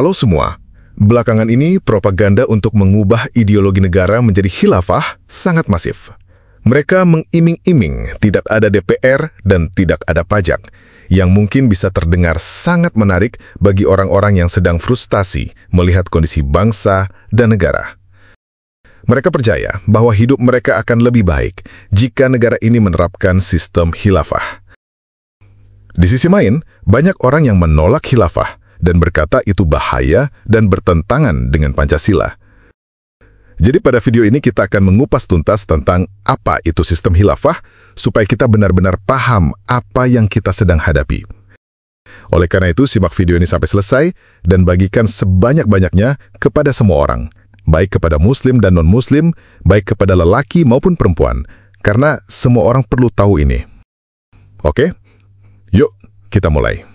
Halo semua, belakangan ini propaganda untuk mengubah ideologi negara menjadi khilafah sangat masif. Mereka mengiming-iming tidak ada DPR dan tidak ada pajak, yang mungkin bisa terdengar sangat menarik bagi orang-orang yang sedang frustasi melihat kondisi bangsa dan negara. Mereka percaya bahwa hidup mereka akan lebih baik jika negara ini menerapkan sistem khilafah. Di sisi lain, banyak orang yang menolak khilafah dan berkata itu bahaya dan bertentangan dengan Pancasila. Jadi pada video ini kita akan mengupas tuntas tentang apa itu sistem khilafah supaya kita benar-benar paham apa yang kita sedang hadapi. Oleh karena itu, simak video ini sampai selesai dan bagikan sebanyak-banyaknya kepada semua orang, baik kepada muslim dan non-muslim, baik kepada lelaki maupun perempuan, karena semua orang perlu tahu ini. Oke? Yuk, kita mulai.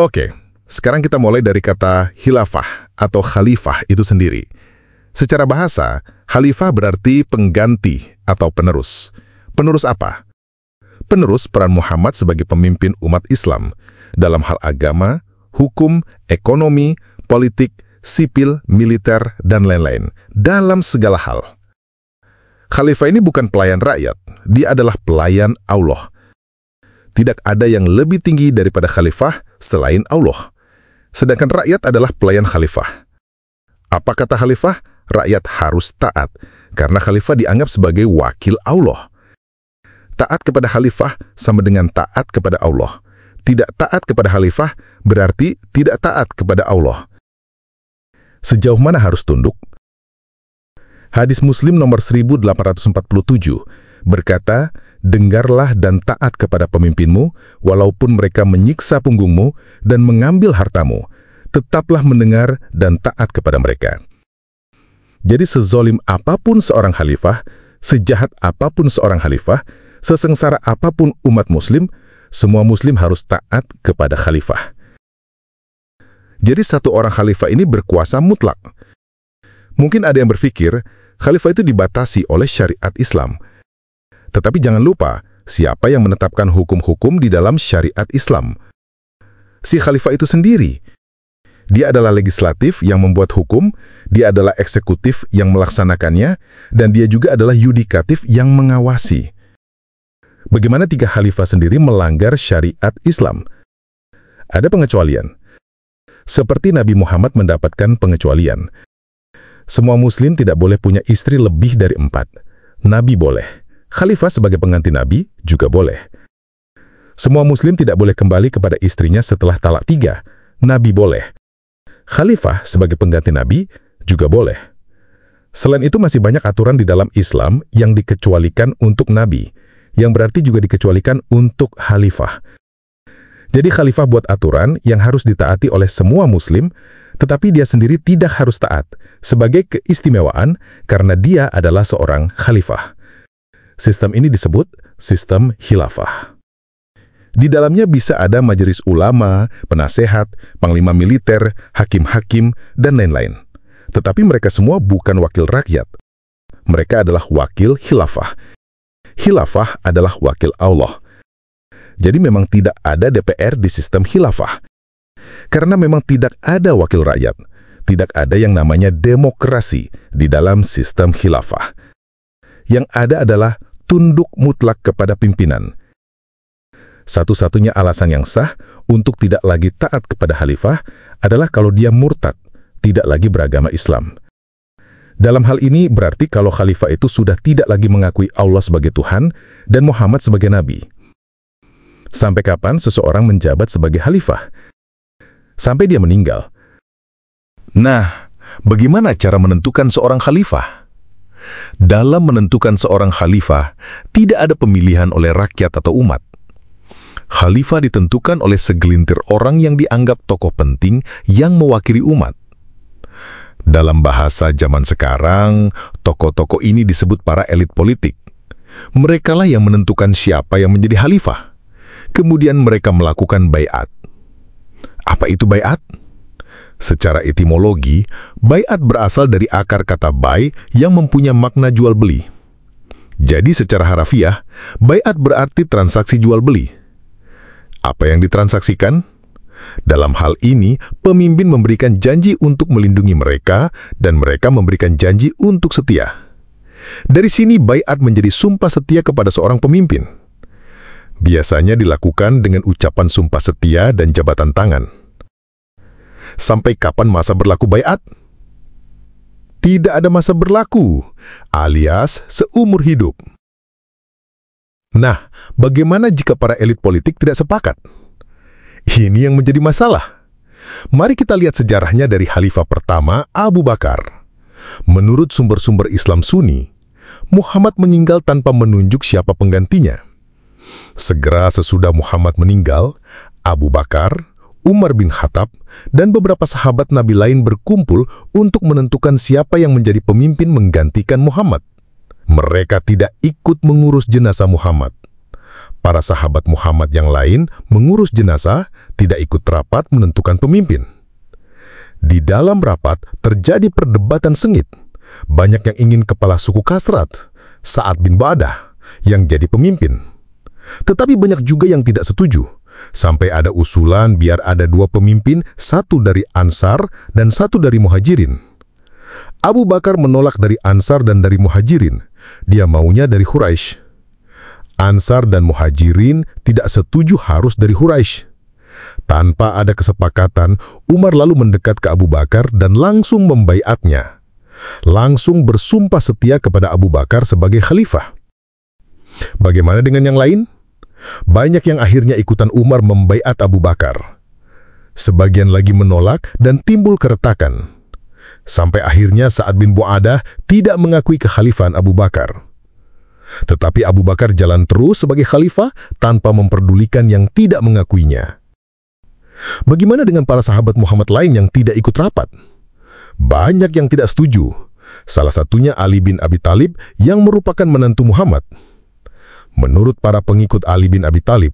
Oke, sekarang kita mulai dari kata khilafah atau khalifah itu sendiri. Secara bahasa, khalifah berarti pengganti atau penerus. Penerus apa? Penerus peran Muhammad sebagai pemimpin umat Islam dalam hal agama, hukum, ekonomi, politik, sipil, militer, dan lain-lain, dalam segala hal. Khalifah ini bukan pelayan rakyat, dia adalah pelayan Allah. Tidak ada yang lebih tinggi daripada khalifah selain Allah. Sedangkan rakyat adalah pelayan khalifah. Apa kata khalifah? Rakyat harus taat, karena khalifah dianggap sebagai wakil Allah. Taat kepada khalifah sama dengan taat kepada Allah. Tidak taat kepada khalifah berarti tidak taat kepada Allah. Sejauh mana harus tunduk? Hadis Muslim nomor 1847 berkata, dengarlah dan taat kepada pemimpinmu, walaupun mereka menyiksa punggungmu dan mengambil hartamu, tetaplah mendengar dan taat kepada mereka. Jadi sezolim apapun seorang khalifah, sejahat apapun seorang khalifah, sesengsara apapun umat muslim, semua muslim harus taat kepada khalifah. Jadi satu orang khalifah ini berkuasa mutlak. Mungkin ada yang berpikir, khalifah itu dibatasi oleh syariat Islam. Tetapi jangan lupa, siapa yang menetapkan hukum-hukum di dalam syariat Islam? Si khalifah itu sendiri. Dia adalah legislatif yang membuat hukum, dia adalah eksekutif yang melaksanakannya, dan dia juga adalah yudikatif yang mengawasi. Bagaimana tiga khalifah sendiri melanggar syariat Islam? Ada pengecualian. Seperti Nabi Muhammad mendapatkan pengecualian. Semua muslim tidak boleh punya istri lebih dari 4. Nabi boleh. Khalifah sebagai pengganti Nabi juga boleh. Semua muslim tidak boleh kembali kepada istrinya setelah talak 3. Nabi boleh. Khalifah sebagai pengganti Nabi juga boleh. Selain itu masih banyak aturan di dalam Islam yang dikecualikan untuk Nabi, yang berarti juga dikecualikan untuk khalifah. Jadi khalifah buat aturan yang harus ditaati oleh semua muslim, tetapi dia sendiri tidak harus taat, sebagai keistimewaan karena dia adalah seorang khalifah. Sistem ini disebut sistem khilafah. Di dalamnya bisa ada majelis ulama, penasehat, panglima militer, hakim-hakim, dan lain-lain. Tetapi mereka semua bukan wakil rakyat. Mereka adalah wakil khilafah. Khilafah adalah wakil Allah. Jadi memang tidak ada DPR di sistem khilafah. Karena memang tidak ada wakil rakyat. Tidak ada yang namanya demokrasi di dalam sistem khilafah. Yang ada adalah tunduk mutlak kepada pimpinan. Satu-satunya alasan yang sah untuk tidak lagi taat kepada khalifah adalah kalau dia murtad, tidak lagi beragama Islam. Dalam hal ini berarti kalau khalifah itu sudah tidak lagi mengakui Allah sebagai Tuhan dan Muhammad sebagai Nabi. Sampai kapan seseorang menjabat sebagai khalifah? Sampai dia meninggal. Nah, bagaimana cara menentukan seorang khalifah? Dalam menentukan seorang khalifah, tidak ada pemilihan oleh rakyat atau umat. Khalifah ditentukan oleh segelintir orang yang dianggap tokoh penting yang mewakili umat. Dalam bahasa zaman sekarang, tokoh-tokoh ini disebut para elit politik. Merekalah yang menentukan siapa yang menjadi khalifah. Kemudian mereka melakukan baiat. Apa itu baiat? Secara etimologi, baiat berasal dari akar kata bai yang mempunyai makna jual beli. Jadi secara harafiah, baiat berarti transaksi jual-beli. Apa yang ditransaksikan? Dalam hal ini, pemimpin memberikan janji untuk melindungi mereka dan mereka memberikan janji untuk setia. Dari sini baiat menjadi sumpah setia kepada seorang pemimpin. Biasanya dilakukan dengan ucapan sumpah setia dan jabatan tangan. Sampai kapan masa berlaku baiat? Tidak ada masa berlaku, alias seumur hidup. Nah, bagaimana jika para elit politik tidak sepakat? Ini yang menjadi masalah. Mari kita lihat sejarahnya dari Khalifah pertama, Abu Bakar. Menurut sumber-sumber Islam Sunni, Muhammad meninggal tanpa menunjuk siapa penggantinya. Segera sesudah Muhammad meninggal, Abu Bakar, Umar bin Khattab, dan beberapa sahabat Nabi lain berkumpul untuk menentukan siapa yang menjadi pemimpin menggantikan Muhammad. Mereka tidak ikut mengurus jenazah Muhammad. Para sahabat Muhammad yang lain mengurus jenazah, tidak ikut rapat menentukan pemimpin. Di dalam rapat terjadi perdebatan sengit. Banyak yang ingin kepala suku Khazraj, Sa'ad bin Ba'adah, yang jadi pemimpin. Tetapi banyak juga yang tidak setuju. Sampai ada usulan biar ada 2 pemimpin, satu dari Ansar dan satu dari Muhajirin. Abu Bakar menolak dari Ansar dan dari Muhajirin. Dia maunya dari Quraisy. Ansar dan Muhajirin tidak setuju harus dari Quraisy. Tanpa ada kesepakatan, Umar lalu mendekat ke Abu Bakar dan langsung membaiatnya. Langsung bersumpah setia kepada Abu Bakar sebagai khalifah. Bagaimana dengan yang lain? Banyak yang akhirnya ikutan Umar membaiat Abu Bakar. Sebagian lagi menolak dan timbul keretakan. Sampai akhirnya Sa'ad bin Mu'adah tidak mengakui kekhalifahan Abu Bakar. Tetapi Abu Bakar jalan terus sebagai khalifah tanpa memperdulikan yang tidak mengakuinya. Bagaimana dengan para sahabat Muhammad lain yang tidak ikut rapat? Banyak yang tidak setuju. Salah satunya Ali bin Abi Thalib yang merupakan menantu Muhammad. Menurut para pengikut Ali bin Abi Thalib,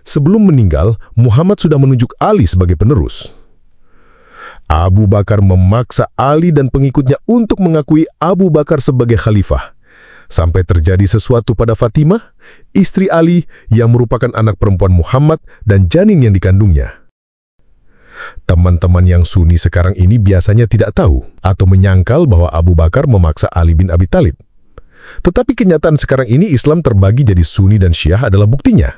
sebelum meninggal, Muhammad sudah menunjuk Ali sebagai penerus. Abu Bakar memaksa Ali dan pengikutnya untuk mengakui Abu Bakar sebagai khalifah. Sampai terjadi sesuatu pada Fatimah, istri Ali yang merupakan anak perempuan Muhammad dan janin yang dikandungnya. Teman-teman yang Sunni sekarang ini biasanya tidak tahu atau menyangkal bahwa Abu Bakar memaksa Ali bin Abi Thalib. Tetapi kenyataan sekarang ini Islam terbagi jadi Sunni dan Syiah adalah buktinya.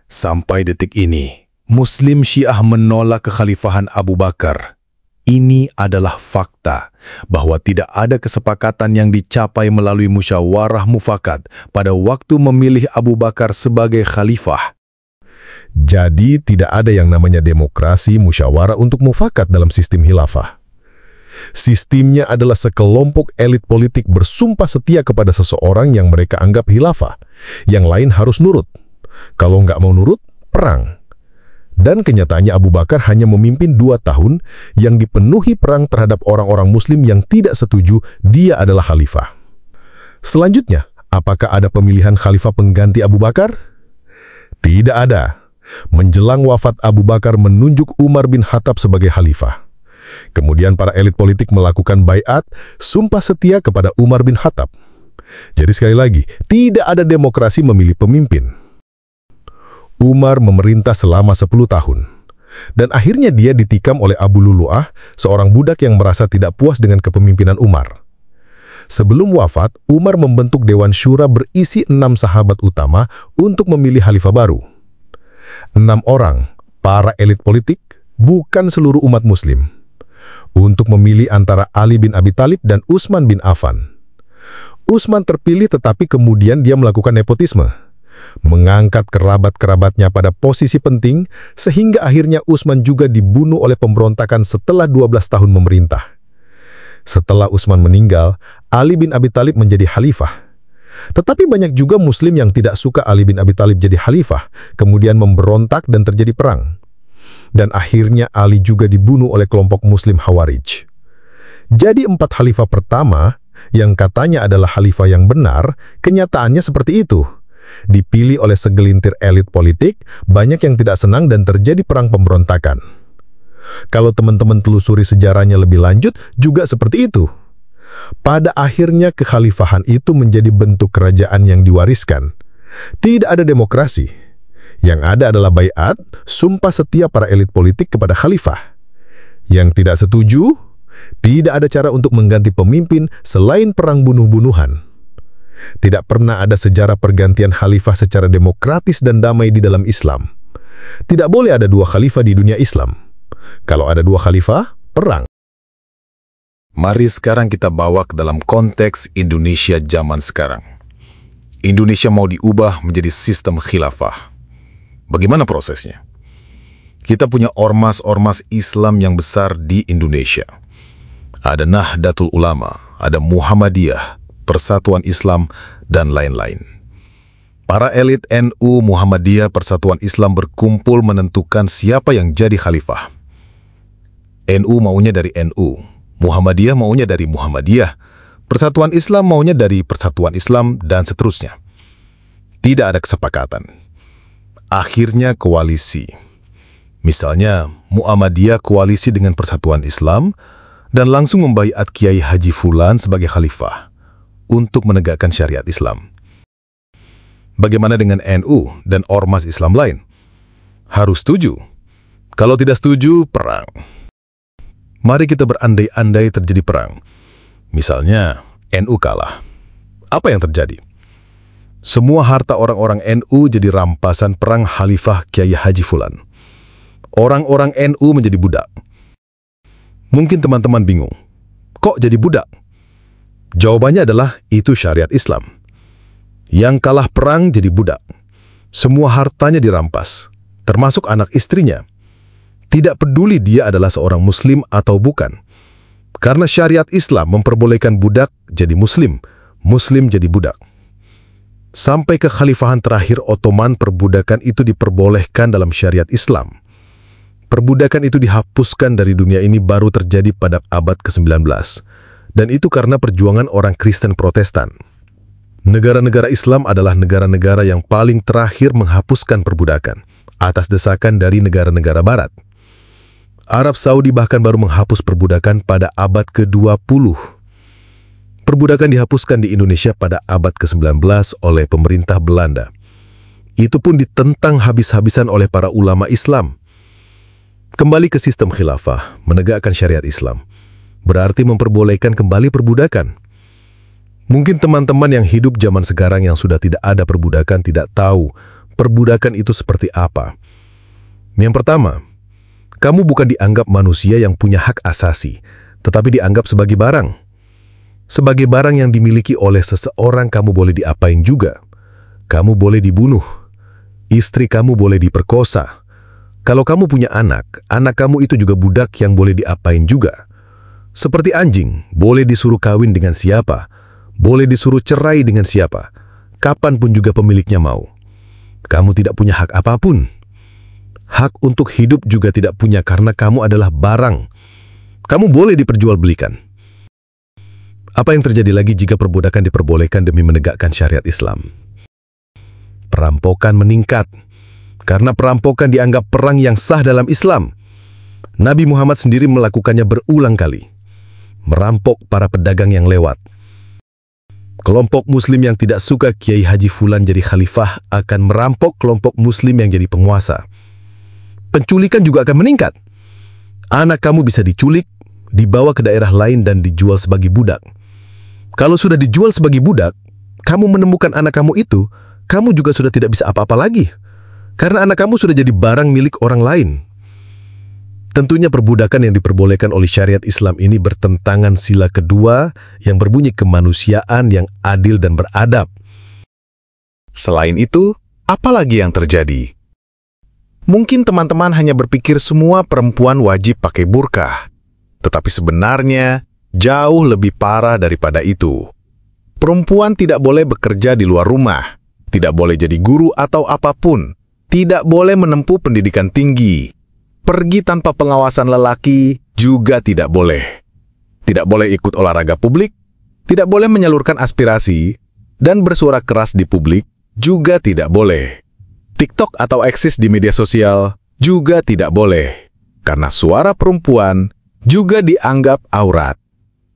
Sampai detik ini, Muslim Syiah menolak kekhalifahan Abu Bakar. Ini adalah fakta bahwa tidak ada kesepakatan yang dicapai melalui musyawarah mufakat pada waktu memilih Abu Bakar sebagai khalifah. Jadi tidak ada yang namanya demokrasi musyawarah untuk mufakat dalam sistem khilafah. Sistemnya adalah sekelompok elit politik bersumpah setia kepada seseorang yang mereka anggap khilafah. Yang lain harus nurut. Kalau nggak mau nurut, perang. Dan kenyataannya Abu Bakar hanya memimpin 2 tahun yang dipenuhi perang terhadap orang-orang muslim yang tidak setuju dia adalah khalifah. Selanjutnya, apakah ada pemilihan khalifah pengganti Abu Bakar? Tidak ada. Menjelang wafat Abu Bakar menunjuk Umar bin Khattab sebagai khalifah. Kemudian para elit politik melakukan baiat, sumpah setia kepada Umar bin Khattab. Jadi sekali lagi, tidak ada demokrasi memilih pemimpin. Umar memerintah selama 10 tahun. Dan akhirnya dia ditikam oleh Abu Lulu'ah, seorang budak yang merasa tidak puas dengan kepemimpinan Umar. Sebelum wafat, Umar membentuk Dewan Syura berisi 6 sahabat utama untuk memilih khalifah baru. 6 orang, para elit politik, bukan seluruh umat muslim. Untuk memilih antara Ali bin Abi Thalib dan Utsman bin Affan. Utsman terpilih tetapi kemudian dia melakukan nepotisme. Mengangkat kerabat-kerabatnya pada posisi penting, sehingga akhirnya Utsman juga dibunuh oleh pemberontakan setelah 12 tahun memerintah. Setelah Utsman meninggal, Ali bin Abi Thalib menjadi khalifah. Tetapi banyak juga muslim yang tidak suka Ali bin Abi Thalib jadi khalifah, kemudian memberontak dan terjadi perang. Dan akhirnya Ali juga dibunuh oleh kelompok muslim Khawarij. Jadi 4 khalifah pertama, yang katanya adalah khalifah yang benar, kenyataannya seperti itu. Dipilih oleh segelintir elit politik, banyak yang tidak senang dan terjadi perang pemberontakan. Kalau teman-teman telusuri sejarahnya lebih lanjut, juga seperti itu. Pada akhirnya kekhalifahan itu menjadi bentuk kerajaan yang diwariskan. Tidak ada demokrasi. Yang ada adalah baiat, sumpah setia para elit politik kepada khalifah. Yang tidak setuju, tidak ada cara untuk mengganti pemimpin selain perang bunuh-bunuhan. Tidak pernah ada sejarah pergantian khalifah secara demokratis dan damai di dalam Islam. Tidak boleh ada dua khalifah di dunia Islam. Kalau ada dua khalifah, perang. Mari sekarang kita bawa ke dalam konteks Indonesia zaman sekarang. Indonesia mau diubah menjadi sistem khilafah. Bagaimana prosesnya? Kita punya ormas-ormas Islam yang besar di Indonesia. Ada Nahdlatul Ulama, ada Muhammadiyah, Persatuan Islam, dan lain-lain. Para elit NU, Muhammadiyah, Persatuan Islam berkumpul menentukan siapa yang jadi khalifah. NU maunya dari NU, Muhammadiyah maunya dari Muhammadiyah, Persatuan Islam maunya dari Persatuan Islam, dan seterusnya. Tidak ada kesepakatan. Akhirnya koalisi. Misalnya, Muhammadiyah koalisi dengan Persatuan Islam dan langsung membaiat Kiai Haji Fulan sebagai khalifah untuk menegakkan syariat Islam. Bagaimana dengan NU dan ormas Islam lain? Harus setuju. Kalau tidak setuju, perang. Mari kita berandai-andai terjadi perang. Misalnya, NU kalah. Apa yang terjadi? Semua harta orang-orang NU jadi rampasan perang Khalifah Kiai Haji Fulan. Orang-orang NU menjadi budak. Mungkin teman-teman bingung, kok jadi budak? Jawabannya adalah itu syariat Islam. Yang kalah perang jadi budak. Semua hartanya dirampas, termasuk anak istrinya. Tidak peduli dia adalah seorang muslim atau bukan. Karena syariat Islam memperbolehkan budak jadi muslim, muslim jadi budak. Sampai ke khalifahan terakhir Ottoman, perbudakan itu diperbolehkan dalam syariat Islam. Perbudakan itu dihapuskan dari dunia ini baru terjadi pada abad ke-19. Dan itu karena perjuangan orang Kristen Protestan. Negara-negara Islam adalah negara-negara yang paling terakhir menghapuskan perbudakan, atas desakan dari negara-negara Barat. Arab Saudi bahkan baru menghapus perbudakan pada abad ke-20. Perbudakan dihapuskan di Indonesia pada abad ke-19 oleh pemerintah Belanda. Itu pun ditentang habis-habisan oleh para ulama Islam. Kembali ke sistem khilafah, menegakkan syariat Islam, berarti memperbolehkan kembali perbudakan. Mungkin teman-teman yang hidup zaman sekarang yang sudah tidak ada perbudakan tidak tahu perbudakan itu seperti apa. Yang pertama, kamu bukan dianggap manusia yang punya hak asasi, tetapi dianggap sebagai barang. Sebagai barang yang dimiliki oleh seseorang, kamu boleh diapain juga. Kamu boleh dibunuh. Istri kamu boleh diperkosa. Kalau kamu punya anak, anak kamu itu juga budak yang boleh diapain juga. Seperti anjing, boleh disuruh kawin dengan siapa, boleh disuruh cerai dengan siapa, kapanpun juga pemiliknya mau. Kamu tidak punya hak apapun. Hak untuk hidup juga tidak punya karena kamu adalah barang. Kamu boleh diperjualbelikan. Apa yang terjadi lagi jika perbudakan diperbolehkan demi menegakkan syariat Islam? Perampokan meningkat. Karena perampokan dianggap perang yang sah dalam Islam. Nabi Muhammad sendiri melakukannya berulang kali. Merampok para pedagang yang lewat. Kelompok muslim yang tidak suka Kiai Haji Fulan jadi khalifah akan merampok kelompok muslim yang jadi penguasa. Penculikan juga akan meningkat. Anak kamu bisa diculik, dibawa ke daerah lain dan dijual sebagai budak. Kalau sudah dijual sebagai budak, kamu menemukan anak kamu itu, kamu juga sudah tidak bisa apa-apa lagi. Karena anak kamu sudah jadi barang milik orang lain. Tentunya perbudakan yang diperbolehkan oleh syariat Islam ini bertentangan sila kedua yang berbunyi kemanusiaan yang adil dan beradab. Selain itu, apa lagi yang terjadi? Mungkin teman-teman hanya berpikir semua perempuan wajib pakai burkah. Tetapi sebenarnya, jauh lebih parah daripada itu. Perempuan tidak boleh bekerja di luar rumah, tidak boleh jadi guru atau apapun, tidak boleh menempuh pendidikan tinggi, pergi tanpa pengawasan lelaki juga tidak boleh. Tidak boleh ikut olahraga publik, tidak boleh menyalurkan aspirasi, dan bersuara keras di publik juga tidak boleh. TikTok atau eksis di media sosial juga tidak boleh, karena suara perempuan juga dianggap aurat.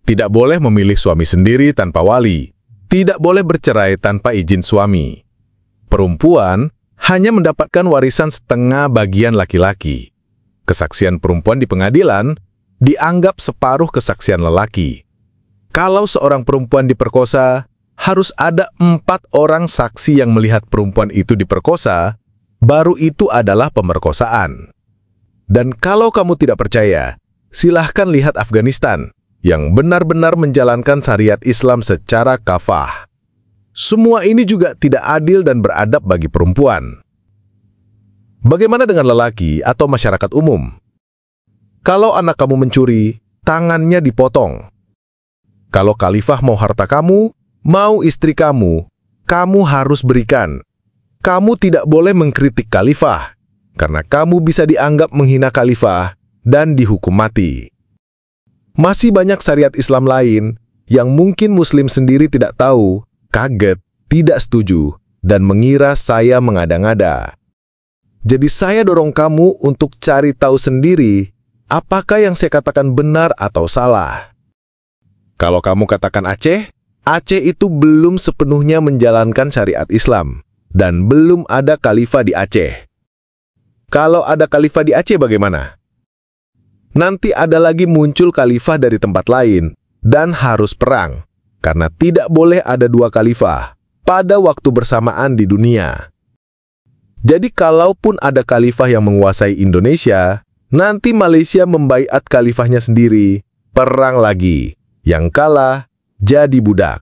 Tidak boleh memilih suami sendiri tanpa wali. Tidak boleh bercerai tanpa izin suami. Perempuan hanya mendapatkan warisan setengah bagian laki-laki. Kesaksian perempuan di pengadilan dianggap separuh kesaksian lelaki. Kalau seorang perempuan diperkosa, harus ada 4 orang saksi yang melihat perempuan itu diperkosa, baru itu adalah pemerkosaan. Dan kalau kamu tidak percaya, silahkan lihat Afghanistan, yang benar-benar menjalankan syariat Islam secara kafah. Semua ini juga tidak adil dan beradab bagi perempuan. Bagaimana dengan lelaki atau masyarakat umum? Kalau anak kamu mencuri, tangannya dipotong. Kalau khalifah mau harta kamu, mau istri kamu, kamu harus berikan. Kamu tidak boleh mengkritik khalifah, karena kamu bisa dianggap menghina khalifah dan dihukum mati. Masih banyak syariat Islam lain yang mungkin Muslim sendiri tidak tahu, kaget, tidak setuju, dan mengira saya mengada-ngada. Jadi saya dorong kamu untuk cari tahu sendiri apakah yang saya katakan benar atau salah. Kalau kamu katakan Aceh, Aceh itu belum sepenuhnya menjalankan syariat Islam, dan belum ada khalifah di Aceh. Kalau ada khalifah di Aceh bagaimana? Nanti ada lagi muncul khalifah dari tempat lain, dan harus perang, karena tidak boleh ada 2 khalifah pada waktu bersamaan di dunia. Jadi kalaupun ada khalifah yang menguasai Indonesia, nanti Malaysia membaiat khalifahnya sendiri, perang lagi. Yang kalah, jadi budak.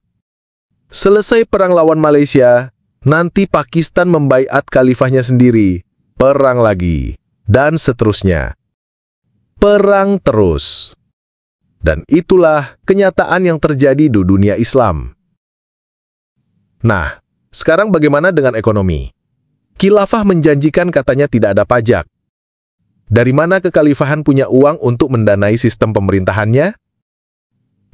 Selesai perang lawan Malaysia, nanti Pakistan membaiat khalifahnya sendiri, perang lagi, dan seterusnya. Perang terus. Dan itulah kenyataan yang terjadi di dunia Islam. Nah, sekarang bagaimana dengan ekonomi? Khilafah menjanjikan katanya tidak ada pajak. Dari mana kekhalifahan punya uang untuk mendanai sistem pemerintahannya?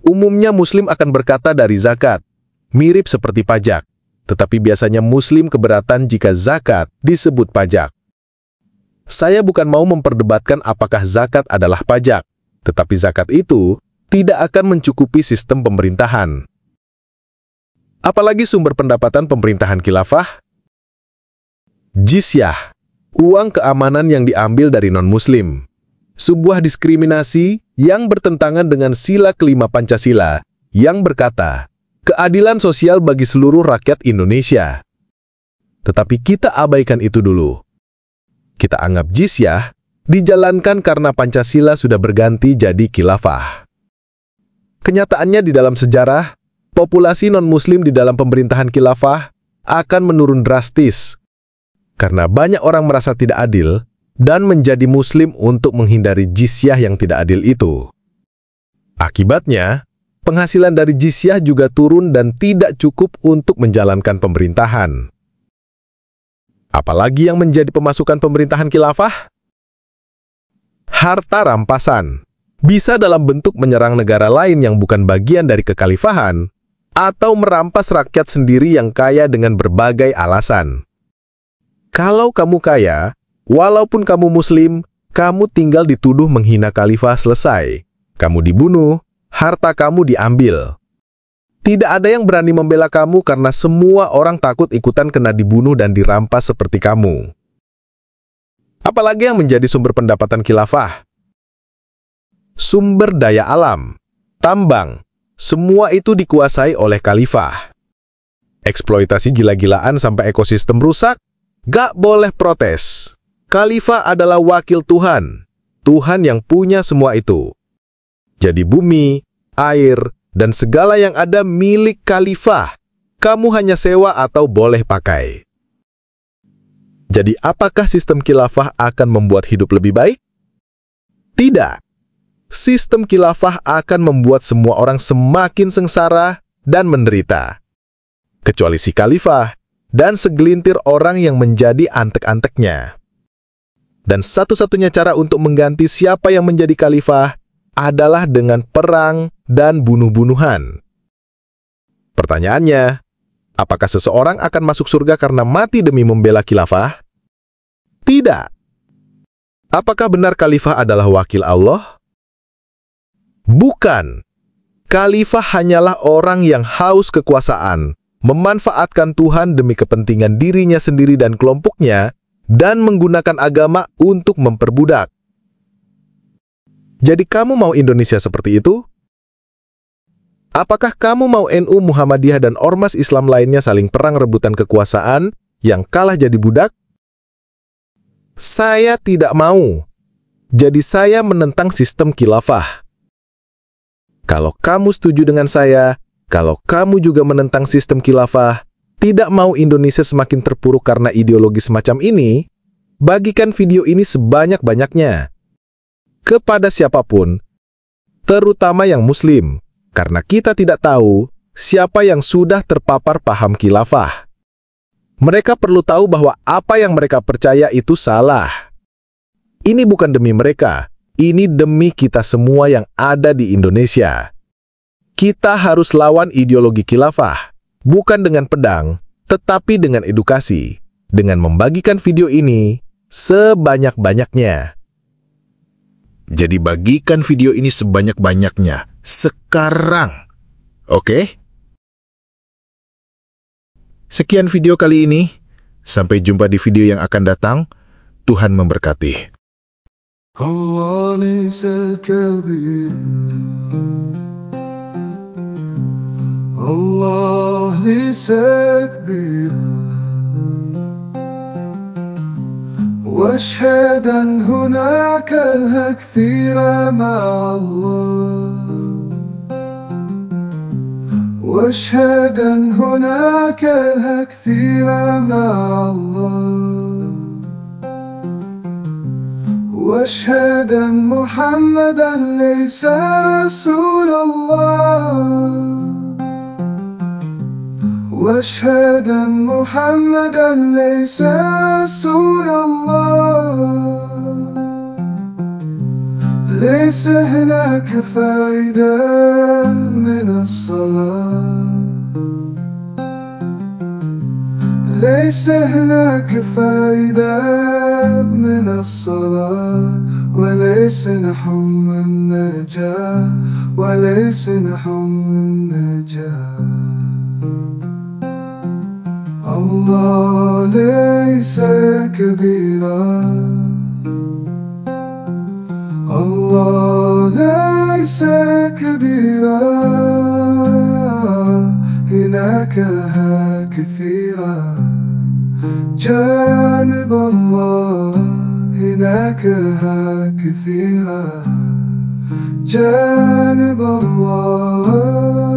Umumnya Muslim akan berkata dari zakat, mirip seperti pajak, tetapi biasanya Muslim keberatan jika zakat disebut pajak. Saya bukan mau memperdebatkan apakah zakat adalah pajak, tetapi zakat itu tidak akan mencukupi sistem pemerintahan. Apalagi sumber pendapatan pemerintahan khilafah? Jizyah, uang keamanan yang diambil dari non-Muslim. Sebuah diskriminasi yang bertentangan dengan sila kelima Pancasila yang berkata, keadilan sosial bagi seluruh rakyat Indonesia. Tetapi kita abaikan itu dulu. Kita anggap jizyah dijalankan karena Pancasila sudah berganti jadi khilafah. Kenyataannya di dalam sejarah, populasi non-Muslim di dalam pemerintahan khilafah akan menurun drastis karena banyak orang merasa tidak adil dan menjadi Muslim untuk menghindari jizyah yang tidak adil itu. Akibatnya, penghasilan dari jizyah juga turun dan tidak cukup untuk menjalankan pemerintahan. Apalagi yang menjadi pemasukan pemerintahan khilafah? Harta rampasan. Bisa dalam bentuk menyerang negara lain yang bukan bagian dari kekhalifahan, atau merampas rakyat sendiri yang kaya dengan berbagai alasan. Kalau kamu kaya, walaupun kamu Muslim, kamu tinggal dituduh menghina khalifah selesai. Kamu dibunuh, harta kamu diambil. Tidak ada yang berani membela kamu karena semua orang takut ikutan kena dibunuh dan dirampas seperti kamu. Apalagi yang menjadi sumber pendapatan khilafah? Sumber daya alam, tambang, semua itu dikuasai oleh khalifah. Eksploitasi gila-gilaan sampai ekosistem rusak, gak boleh protes. Khalifah adalah wakil Tuhan, Tuhan yang punya semua itu. Jadi bumi, air, dan segala yang ada milik khalifah. Kamu hanya sewa atau boleh pakai. Jadi apakah sistem khilafah akan membuat hidup lebih baik? Tidak. Sistem khilafah akan membuat semua orang semakin sengsara dan menderita. Kecuali si khalifah dan segelintir orang yang menjadi antek-anteknya. Dan satu-satunya cara untuk mengganti siapa yang menjadi khalifah adalah dengan perang dan bunuh-bunuhan. Pertanyaannya, apakah seseorang akan masuk surga karena mati demi membela khilafah? Tidak. Apakah benar khalifah adalah wakil Allah? Bukan. Khalifah hanyalah orang yang haus kekuasaan, memanfaatkan Tuhan demi kepentingan dirinya sendiri dan kelompoknya, dan menggunakan agama untuk memperbudak. Jadi kamu mau Indonesia seperti itu? Apakah kamu mau NU, Muhammadiyah, dan ormas Islam lainnya saling perang rebutan kekuasaan, yang kalah jadi budak? Saya tidak mau. Jadi saya menentang sistem khilafah. Kalau kamu setuju dengan saya, kalau kamu juga menentang sistem khilafah, tidak mau Indonesia semakin terpuruk karena ideologi semacam ini, bagikan video ini sebanyak-banyaknya kepada siapapun, terutama yang Muslim, karena kita tidak tahu siapa yang sudah terpapar paham khilafah. Mereka perlu tahu bahwa apa yang mereka percaya itu salah. Ini bukan demi mereka, ini demi kita semua yang ada di Indonesia. Kita harus lawan ideologi khilafah, bukan dengan pedang, tetapi dengan edukasi, dengan membagikan video ini sebanyak-banyaknya. Jadi bagikan video ini sebanyak-banyaknya, sekarang. Oke? Sekian video kali ini. Sampai jumpa di video yang akan datang. Tuhan memberkati. Allah laysa kabir, Allah laysa kabir, واشهد أن هناك الكثير مع الله، واشهد أن هناك الكثير مع الله، واشهد أن محمدا ليس رسول الله، واشهد أن محمدا ليس رسول الله. ليس هناك فائدة من الصلاة، ليس هناك فائدة من الصلاة، وليس نحم النجاة، وليس نحم النجاة. الله ليس كبيرا، الله ليس كبيرا، هناك كثيرا، جانب الله هناك كثيرا، جانب الله.